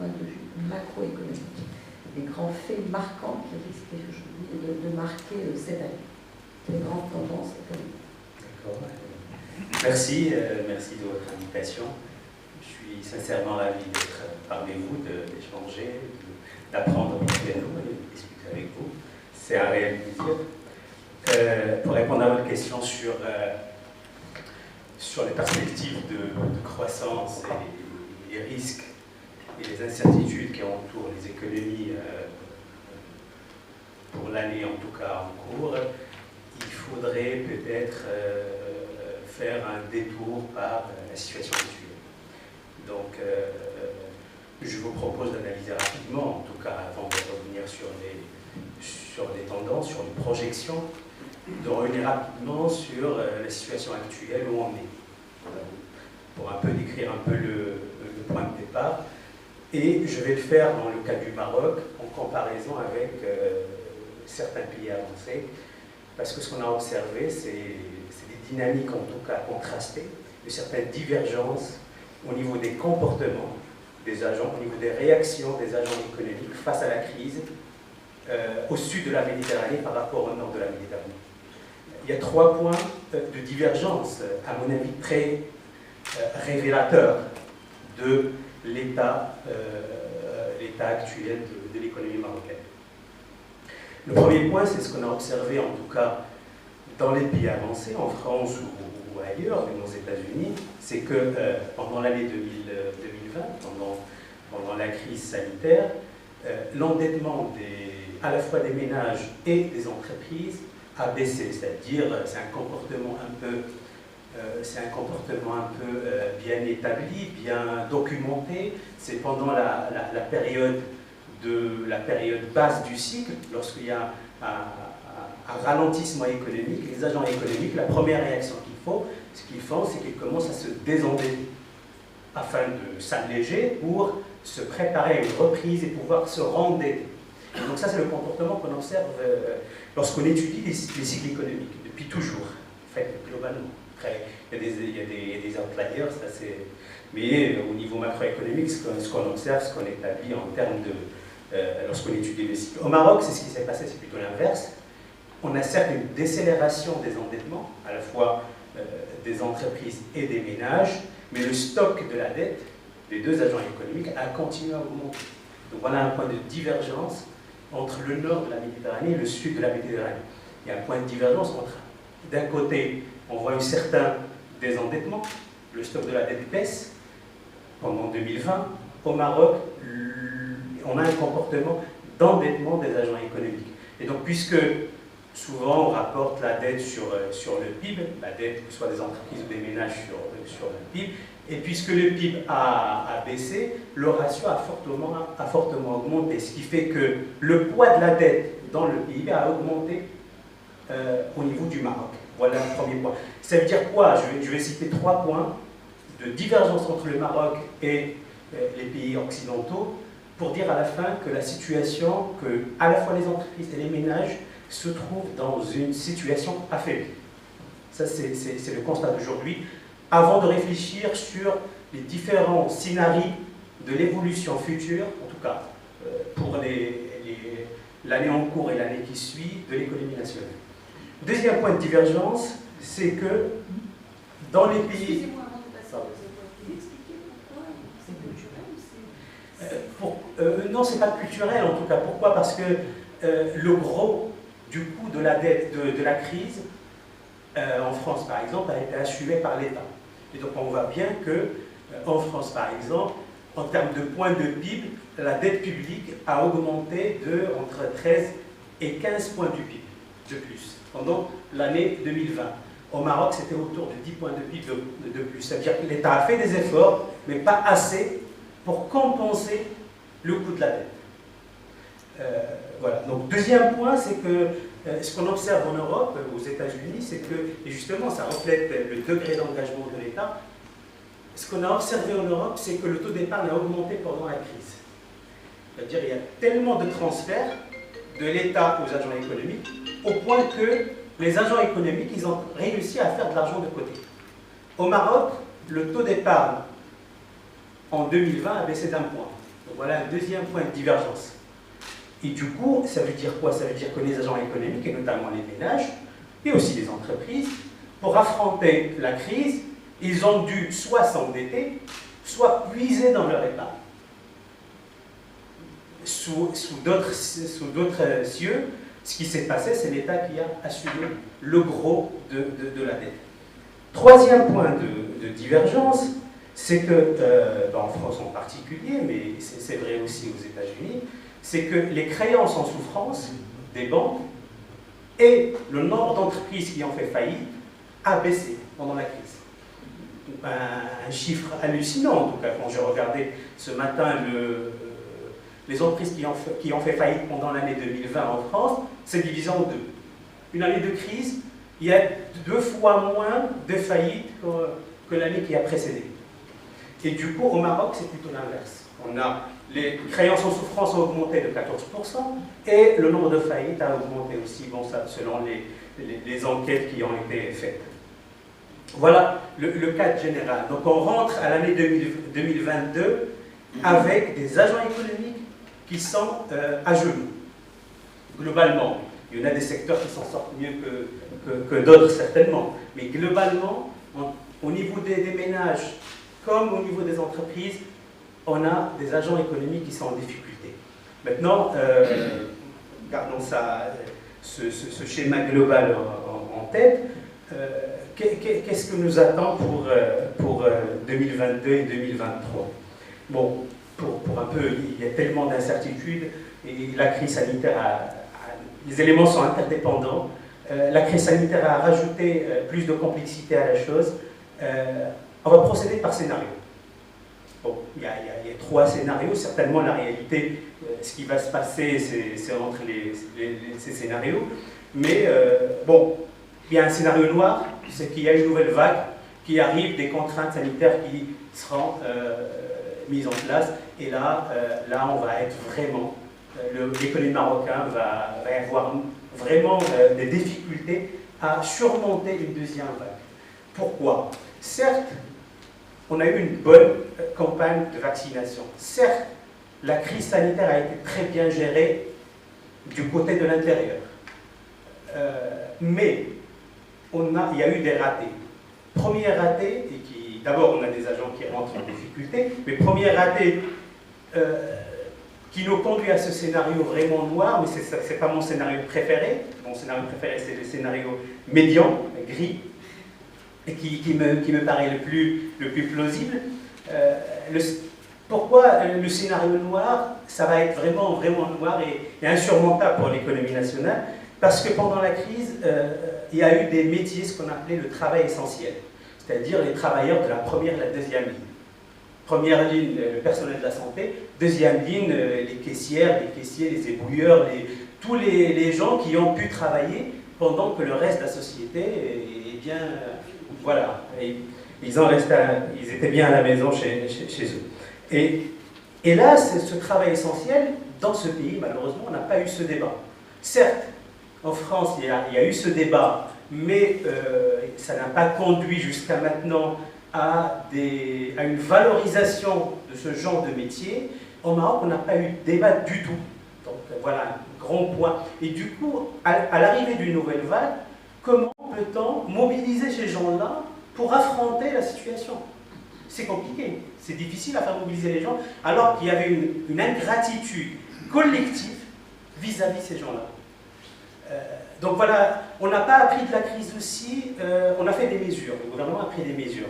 point de vue macroéconomique, les grands faits marquants qui risquent aujourd'hui de marquer cette année, les grandes tendances économiques. D'accord. Merci, merci de votre invitation. Je suis sincèrement ravi d'être parmi vous, d'échanger, d'apprendre avec nous et de discuter avec vous. C'est un réel plaisir. Pour répondre à votre question sur les perspectives de croissance et les risques et les incertitudes qui entourent les économies pour l'année en tout cas en cours, il faudrait peut-être faire un détour par la situation actuelle. Donc, je vous propose d'analyser rapidement, en tout cas avant de revenir sur les tendances, sur les projections, de revenir rapidement sur la situation actuelle où on est, pour un peu décrire un peu le point de départ. Et je vais le faire dans le cas du Maroc, en comparaison avec certains pays avancés, parce que ce qu'on a observé, c'est des dynamiques en tout cas contrastées, de certaines divergences au niveau des comportements des agents, au niveau des réactions des agents économiques face à la crise au sud de la Méditerranée par rapport au nord de la Méditerranée. Il y a 3 points de divergence, à mon avis, très révélateurs de l'état actuel de l'économie marocaine. Le premier point, c'est ce qu'on a observé en tout cas dans les pays avancés, en France ou ailleurs, même aux États-Unis, c'est que pendant l'année 2020, pendant la crise sanitaire, l'endettement à la fois des ménages et des entreprises a baissé, c'est-à-dire c'est un comportement un peu bien établi, bien documenté. C'est pendant la période basse du cycle, lorsqu'il y a un ralentissement économique, les agents économiques, la première réaction ce qu'ils font, c'est qu'ils commencent à se désendetter afin de s'alléger pour se préparer à une reprise et pouvoir se rendetter. Donc ça, c'est le comportement qu'on observe lorsqu'on étudie les cycles économiques, depuis toujours, en fait, globalement. Après, il y a des outliers, mais au niveau macroéconomique, ce qu'on observe, ce qu'on établit en termes de... lorsqu'on étudie les cycles. Au Maroc, c'est ce qui s'est passé, c'est plutôt l'inverse. On a certes une décélération des endettements, à la fois des entreprises et des ménages, mais le stock de la dette des deux agents économiques a continué à augmenter. Donc voilà un point de divergence entre le nord de la Méditerranée et le sud de la Méditerranée. Il y a un point de divergence entre, d'un côté, on voit un certain désendettement, le stock de la dette baisse pendant 2020. Au Maroc, on a un comportement d'endettement des agents économiques. Et donc, puisque souvent on rapporte la dette sur le PIB, la dette que ce soit des entreprises ou des ménages sur le PIB, et puisque le PIB a baissé, le ratio a fortement augmenté, ce qui fait que le poids de la dette dans le PIB a augmenté au niveau du Maroc. Voilà le premier point. Ça veut dire quoi? Je vais citer 3 points de divergence entre le Maroc et les pays occidentaux pour dire à la fin que la situation, que à la fois les entreprises et les ménages se trouvent dans une situation affaiblie. Ça, c'est le constat d'aujourd'hui. Avant de réfléchir sur les différents scénarios de l'évolution future, en tout cas pour l'année en cours et l'année qui suit de l'économie nationale. Deuxième point de divergence, c'est que dans les pays... Excusez-moi, avant de passer au deuxième point, vous pouvez expliquer pourquoi c'est culturel ou c'est... Non, ce n'est pas culturel en tout cas. Pourquoi? Parce que le gros du coût de la dette, de la crise, en France par exemple, a été assumé par l'État. Et donc on voit bien qu'en France par exemple, en termes de points de PIB, la dette publique a augmenté entre 13 et 15 points du PIB de plus pendant l'année 2020. Au Maroc, c'était autour de 10 points de PIB de plus. C'est-à-dire que l'État a fait des efforts, mais pas assez pour compenser le coût de la dette. Voilà. Donc, deuxième point, c'est que ce qu'on observe en Europe, aux États-Unis, c'est que, et justement, ça reflète le degré d'engagement de l'État. Ce qu'on a observé en Europe, c'est que le taux d'épargne a augmenté pendant la crise. C'est-à-dire qu'il y a tellement de transferts de l'État aux agents économiques, au point que les agents économiques, ils ont réussi à faire de l'argent de côté. Au Maroc, le taux d'épargne en 2020 a baissé d'1 point. Donc voilà un deuxième point de divergence. Et du coup, ça veut dire quoi? Ça veut dire que les agents économiques, et notamment les ménages, et aussi les entreprises, pour affronter la crise, ils ont dû soit s'endetter, soit puiser dans leur épargne. Sous d'autres cieux, ce qui s'est passé, c'est l'État qui a assumé le gros de la dette. Troisième point de divergence, c'est que, en France en particulier, mais c'est vrai aussi aux États-Unis, c'est que les créances en souffrance des banques et le nombre d'entreprises qui ont fait faillite a baissé pendant la crise. Un chiffre hallucinant, en tout cas, quand j'ai regardé ce matin les entreprises qui ont fait faillite pendant l'année 2020 en France, c'est divisé en deux. Une année de crise, il y a 2 fois moins de faillites que l'année qui a précédé. Et du coup, au Maroc, c'est plutôt l'inverse. On a les créances en souffrance ont augmenté de 14% et le nombre de faillites a augmenté aussi, bon, ça, selon les enquêtes qui ont été faites. Voilà le cadre général. Donc on rentre à l'année 2022 avec des agents économiques qui sont à genoux, globalement. Il y en a des secteurs qui s'en sortent mieux que d'autres, certainement. Mais globalement, au niveau des ménages comme au niveau des entreprises, on a des agents économiques qui sont en difficulté. Maintenant, gardons ce schéma global en tête. Qu'est-ce que nous attend pour 2022 et 2023? Bon, pour un peu, il y a tellement d'incertitudes et la crise sanitaire les éléments sont interdépendants. La crise sanitaire a rajouté plus de complexité à la chose. On va procéder par scénario. Bon, il y a 3 scénarios. Certainement, la réalité, ce qui va se passer, c'est entre ces scénarios. Mais bon, il y a un scénario noir, c'est qu'il y a une nouvelle vague qui arrive, des contraintes sanitaires qui seront mises en place. Et là, on va être vraiment, l'économie marocaine va avoir vraiment des difficultés à surmonter une deuxième vague. Pourquoi? Certes, on a eu une bonne campagne de vaccination. Certes, la crise sanitaire a été très bien gérée du côté de l'intérieur. Mais il y a eu des ratés. Premier raté, et d'abord on a des agents qui rentrent en difficulté, mais premier raté qui nous conduit à ce scénario vraiment noir, mais ce n'est pas mon scénario préféré. Mon scénario préféré, c'est le scénario médian, gris, et qui me paraît le plus plausible. Pourquoi le scénario noir, ça va être vraiment, vraiment noir et insurmontable pour l'économie nationale? Parce que pendant la crise, il y a eu des métiers, ce qu'on appelait le travail essentiel, c'est-à-dire les travailleurs de la première et la deuxième ligne. Première ligne, le personnel de la santé. Deuxième ligne, les caissières, les caissiers, les ébouilleurs, tous les gens qui ont pu travailler pendant que le reste de la société est bien... voilà, ils étaient bien à la maison chez eux. Et là, ce travail essentiel, dans ce pays, malheureusement, on n'a pas eu ce débat. Certes, en France, il y a eu ce débat, mais ça n'a pas conduit jusqu'à maintenant à une valorisation de ce genre de métier. Au Maroc, on n'a pas eu de débat du tout. Donc voilà, un grand point. Et du coup, à l'arrivée d'une nouvelle vague, comment peut-on mobiliser ces gens-là pour affronter la situation? C'est compliqué, c'est difficile à faire mobiliser les gens, alors qu'il y avait une ingratitude collective vis-à-vis de ces gens-là. Donc voilà, on n'a pas appris de la crise aussi, on a fait des mesures, le gouvernement a pris des mesures.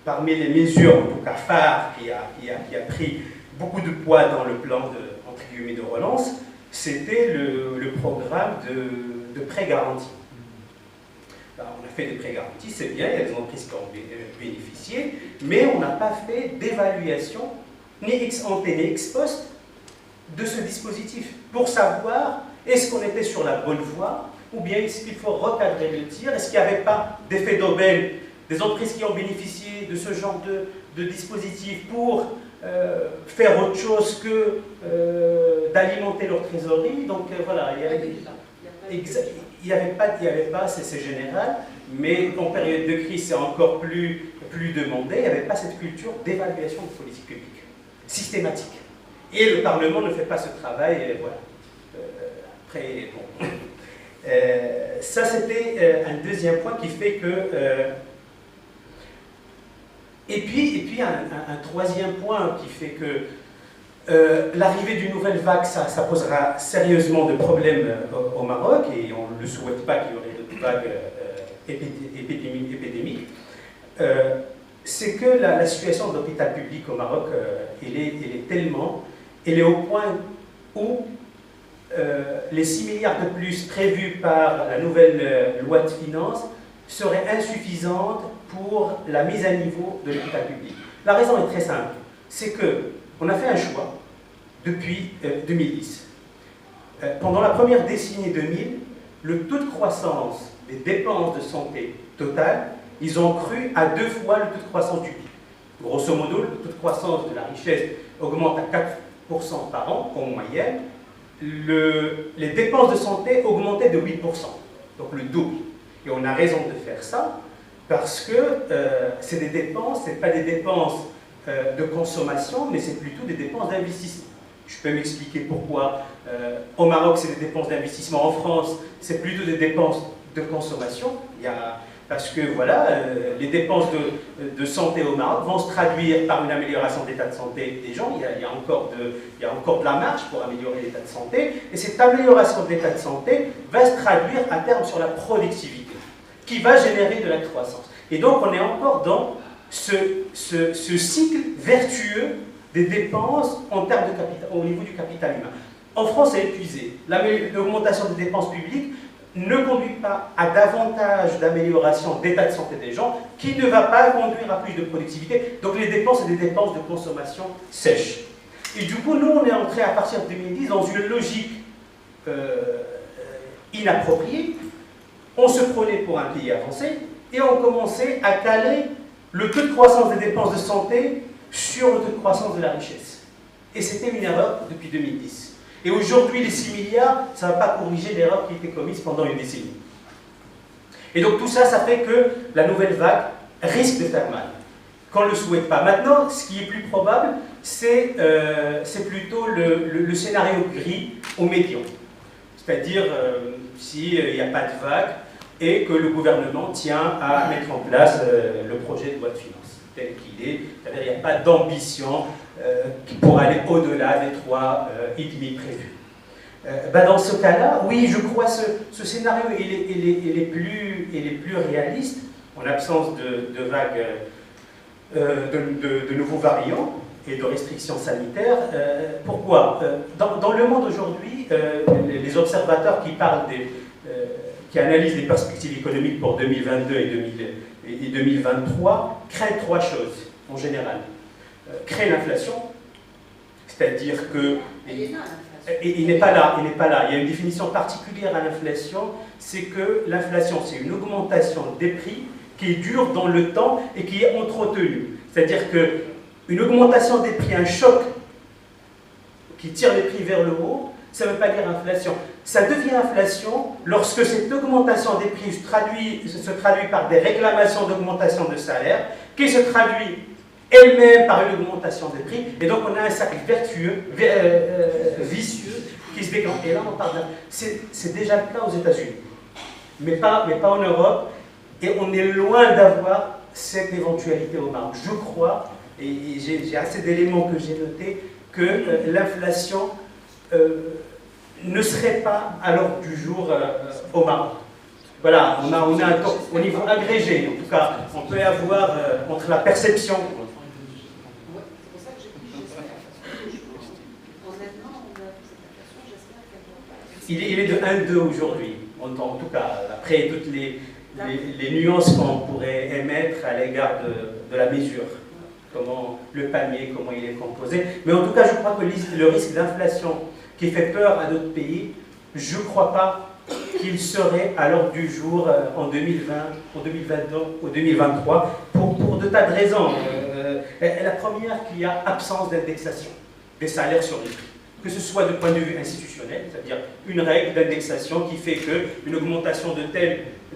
Parmi les mesures, en tout cas phares, qui a pris beaucoup de poids dans le plan entre guillemets de relance, c'était le programme de prêts garantis. Alors, on a fait des prêts garantis, c'est bien, il y a des entreprises qui ont bénéficié, mais on n'a pas fait d'évaluation, ni ex ante ni ex post, de ce dispositif, pour savoir est-ce qu'on était sur la bonne voie, ou bien est-ce qu'il faut recadrer le tir, est-ce qu'il n'y avait pas d'effet d'aubaine, des entreprises qui ont bénéficié de ce genre de dispositif pour faire autre chose que d'alimenter leur trésorerie. Donc voilà, il n'y avait pas, c'est général, mais en période de crise c'est encore plus demandé, il n'y avait pas cette culture d'évaluation de politique publique, systématique. Et le Parlement ne fait pas ce travail, et voilà. Après, bon. Ça, c'était un deuxième point qui fait que... et puis un troisième point qui fait que l'arrivée d'une nouvelle vague, ça posera sérieusement de problèmes au Maroc, et on ne le souhaite pas qu'il y aurait d'autres vagues épidémiques. C'est que la situation de l'hôpital public au Maroc, elle est au point où les 6 milliards de plus prévus par la nouvelle loi de finances seraient insuffisantes pour la mise à niveau de l'hôpital public. La raison est très simple, c'est qu'on a fait un choix depuis 2010. Pendant la première décennie 2000, le taux de croissance des dépenses de santé totales, ils ont cru à 2 fois le taux de croissance du PIB. Grosso modo, le taux de croissance de la richesse augmente à 4% par an en moyenne. Les dépenses de santé augmentaient de 8%, donc le double. Et on a raison de faire ça parce que c'est des dépenses, ce n'est pas des dépenses de consommation, mais c'est plutôt des dépenses d'investissement. Je peux m'expliquer pourquoi. Au Maroc, c'est des dépenses d'investissement. En France, c'est plutôt des dépenses de consommation. Parce que voilà, les dépenses de santé au Maroc vont se traduire par une amélioration de l'état de santé des gens. Il y a encore de la marge pour améliorer l'état de santé. Et cette amélioration de l'état de santé va se traduire à terme sur la productivité, qui va générer de la croissance. Et donc, on est encore dans ce cycle vertueux des dépenses en termes de capital, au niveau du capital humain. En France, c'est épuisé. L'augmentation des dépenses publiques ne conduit pas à davantage d'amélioration d'état de santé des gens, qui ne va pas conduire à plus de productivité. Donc les dépenses, c'est des dépenses de consommation sèche. Et du coup, nous, on est entré à partir de 2010 dans une logique inappropriée. On se prenait pour un pays avancé et on commençait à caler le taux de croissance des dépenses de santé sur le taux de croissance de la richesse. Et c'était une erreur depuis 2010. Et aujourd'hui, les 6 milliards, ça ne va pas corriger l'erreur qui était commise pendant une décennie. Et donc tout ça, ça fait que la nouvelle vague risque de faire mal, qu'on ne le souhaite pas. Maintenant, ce qui est plus probable, c'est plutôt le scénario gris au médian. C'est-à-dire, s'il n'y a pas de vague et que le gouvernement tient à mettre en place le projet de loi de finances tel qu'il est, c'est-à-dire qu'il n'y a pas d'ambition pour aller au-delà des 3,5 prévus. Dans ce cas-là, oui, je crois ce scénario il est plus réaliste, en absence de vagues, de nouveaux variants et de restrictions sanitaires. Pourquoi dans le monde aujourd'hui, les observateurs qui analysent les perspectives économiques pour 2022 et 2023 craignent 3 choses en général. Créer l'inflation, c'est-à-dire que... Il n'est pas là, il y a une définition particulière à l'inflation, c'est que l'inflation, c'est une augmentation des prix qui dure dans le temps et qui est entretenue. C'est-à-dire qu'une augmentation des prix, un choc qui tire les prix vers le haut, ça ne veut pas dire inflation. Ça devient inflation lorsque cette augmentation des prix se traduit par des réclamations d'augmentation de salaire, qui se traduit elle-même par une augmentation des prix, et donc on a un cercle vertueux, vicieux, qui se déclenche. Et là, on parle c'est déjà le cas aux États-Unis, mais pas en Europe, et on est loin d'avoir cette éventualité au Maroc. Je crois, et j'ai assez d'éléments que j'ai notés, que l'inflation ne serait pas à l'ordre du jour au Maroc. Voilà, on a un taux au niveau agrégé, en tout cas, on peut avoir entre la perception. Il est de 1,2 aujourd'hui, en tout cas, après toutes les nuances qu'on pourrait émettre à l'égard de la mesure, comment le panier, comment il est composé. Mais en tout cas, je crois que le risque d'inflation qui fait peur à d'autres pays, je ne crois pas qu'il serait à l'ordre du jour en 2020, en 2022 ou 2023, pour de tas de raisons. La première, qu'il y a absence d'indexation des salaires sur les prix. Que ce soit de point de vue institutionnel, c'est-à-dire une règle d'indexation qui fait qu'une augmentation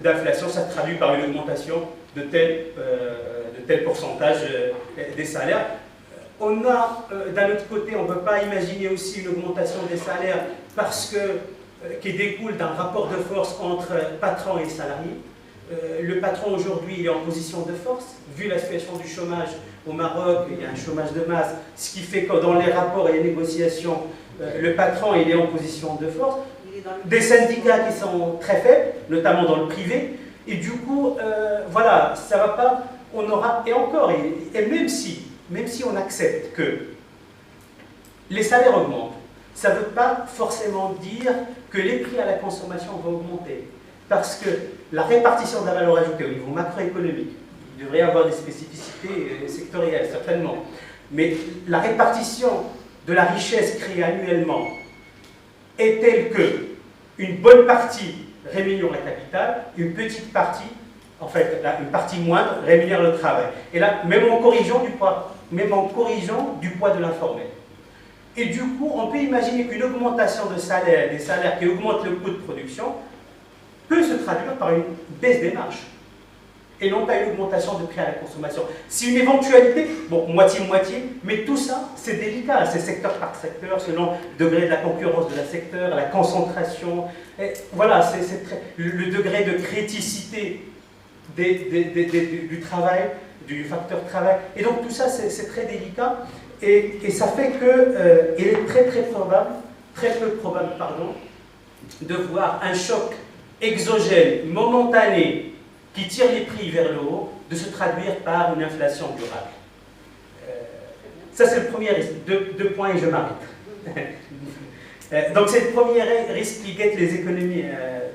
d'inflation, ça se traduit par une augmentation de tel pourcentage des salaires. on a, d'un autre côté, on ne peut pas imaginer aussi une augmentation des salaires parce que, qui découle d'un rapport de force entre patron et salarié. Le patron aujourd'hui est en position de force, vu la situation du chômage au Maroc, il y a un chômage de masse, ce qui fait que dans les rapports et les négociations, le patron il est en position de force. Des syndicats qui sont très faibles, notamment dans le privé, et du coup, voilà, ça va pas, on aura, et encore, et même si on accepte que les salaires augmentent, ça ne veut pas forcément dire que les prix à la consommation vont augmenter. Parce que la répartition de la valeur ajoutée au niveau macroéconomique, il devrait y avoir des spécificités sectorielles, certainement, mais la répartition de la richesse créée annuellement est telle que une bonne partie rémunère le capital, une petite partie, en fait, une partie moindre rémunère le travail. Et là, même en corrigeant du poids de l'informel. Et du coup, on peut imaginer qu'une augmentation de salaire, des salaires qui augmentent le coût de production, peut se traduire par une baisse des marges, et non pas une augmentation de prix à la consommation. C'est une éventualité, bon, moitié-moitié, mais tout ça, c'est délicat, c'est secteur par secteur, selon le degré de la concurrence de la secteur, la concentration, et voilà, c'est le degré de criticité du travail, du facteur travail, et donc tout ça, c'est très délicat, et ça fait qu'il est très peu probable, de voir un choc exogène, momentané, qui tire les prix vers le haut, de se traduire par une inflation durable. Ça, c'est le premier risque. Deux points et je m'arrête. Donc, c'est le premier risque qui guette les économies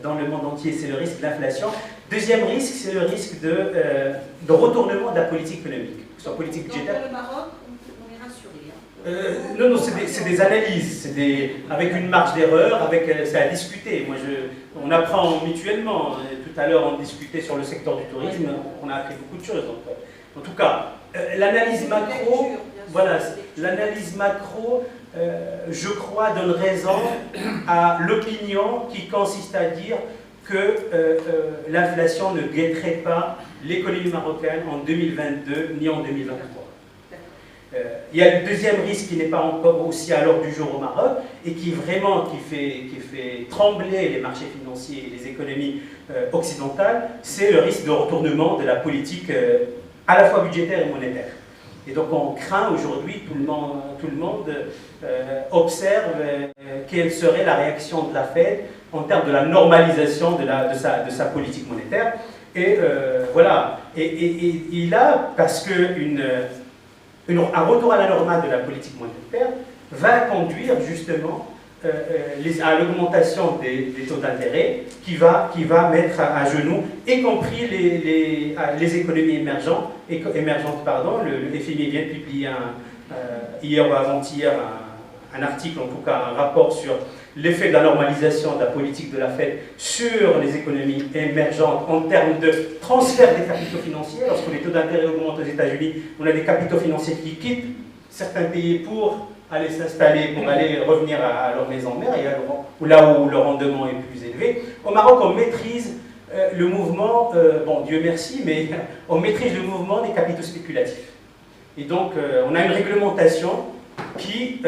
dans le monde entier, c'est le risque de l'inflation. Deuxième risque, c'est le risque de retournement de la politique économique, que ce soit politique budgétaire. Dans le Maroc, on est rassuré. Non, c'est des analyses, avec une marge d'erreur, c'est à discuter. On apprend mutuellement. Tout à l'heure, on discutait sur le secteur du tourisme, on a appris beaucoup de choses. Donc, en tout cas, l'analyse macro, voilà, l'analyse macro, je crois, donne raison à l'opinion qui consiste à dire que l'inflation ne guetterait pas l'économie marocaine en 2022 ni en 2023. Il y a le deuxième risque qui n'est pas encore aussi à l'ordre du jour au Maroc et qui fait trembler les marchés financiers et les économies occidentales, c'est le risque de retournement de la politique à la fois budgétaire et monétaire. Et donc on craint aujourd'hui, tout le monde observe quelle serait la réaction de la Fed en termes de la normalisation de sa politique monétaire. Et voilà, et il a, parce que un retour à la normale de la politique monétaire va conduire justement à l'augmentation des taux d'intérêt qui va mettre à genoux, y compris les économies émergentes. Le FMI vient de publier hier ou avant-hier un article, en tout cas un rapport sur l'effet de la normalisation de la politique de la Fed sur les économies émergentes en termes de transfert des capitaux financiers. Lorsque les taux d'intérêt augmentent aux États-Unis, on a des capitaux financiers qui quittent certains pays pour aller s'installer, pour aller revenir à leur maison mère, et là où le rendement est plus élevé. Au Maroc, on maîtrise le mouvement, bon, Dieu merci, mais on maîtrise le mouvement des capitaux spéculatifs. Et donc, on a une réglementation qui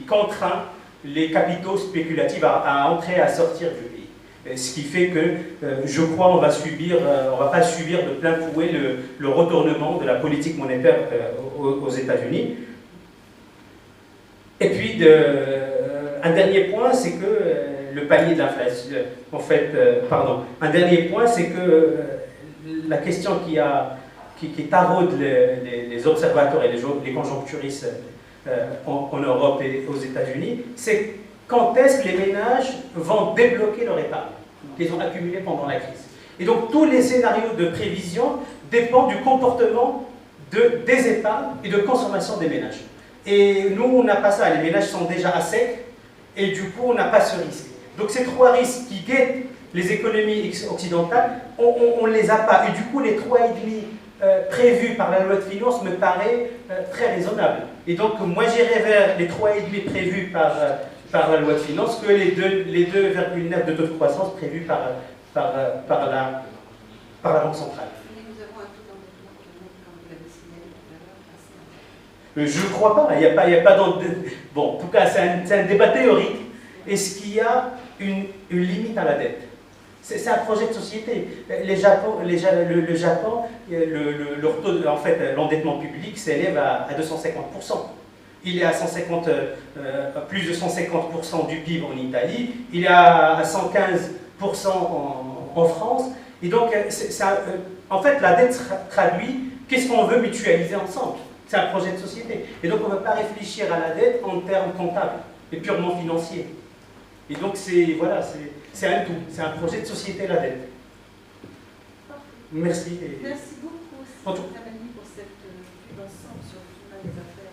contraint les capitaux spéculatifs à entrer et à sortir du pays. Ce qui fait que, je crois, on va pas subir de plein fouet le retournement de la politique monétaire aux États-Unis. Et puis, un dernier point, c'est que le palier de l'inflation, un dernier point, c'est que la question qui taraude les observateurs et les conjoncturistes en Europe et aux États-Unis, c'est quand est-ce que les ménages vont débloquer leur épargne qu'ils ont accumulée pendant la crise. Et donc tous les scénarios de prévision dépendent du comportement des épargnes et de consommation des ménages. Et nous, on n'a pas ça, les ménages sont déjà à sec, et du coup, on n'a pas ce risque. Donc ces trois risques qui guettent les économies occidentales, on ne les a pas. Et du coup, les 3,5 prévus par la loi de finances me paraît très raisonnable. Et donc, moi, j'irai vers les 3,5 prévus par la loi de finances que les 2,9 de taux de croissance prévus par la Banque centrale. Nous avons un taux d'endettement qui monte, comme vous l'avez signalé tout à l'heure. Je ne crois pas. Il n'y a pas bon, en tout cas, c'est un débat théorique. Est-ce qu'il y a une limite à la dette? C'est un projet de société. Le Japon, en fait, l'endettement public s'élève à 250%. Il est à plus de 150% du PIB en Italie. Il est à 115% en France. Et donc, en fait, la dette traduit qu'est-ce qu'on veut mutualiser ensemble. C'est un projet de société. Et donc, on ne peut pas réfléchir à la dette en termes comptables et purement financiers. Et donc, voilà, c'est un tout. C'est un projet de société, la dette. Parfait. Merci. Merci beaucoup, Stéphanie, pour cette vue d'ensemble sur le climat des affaires.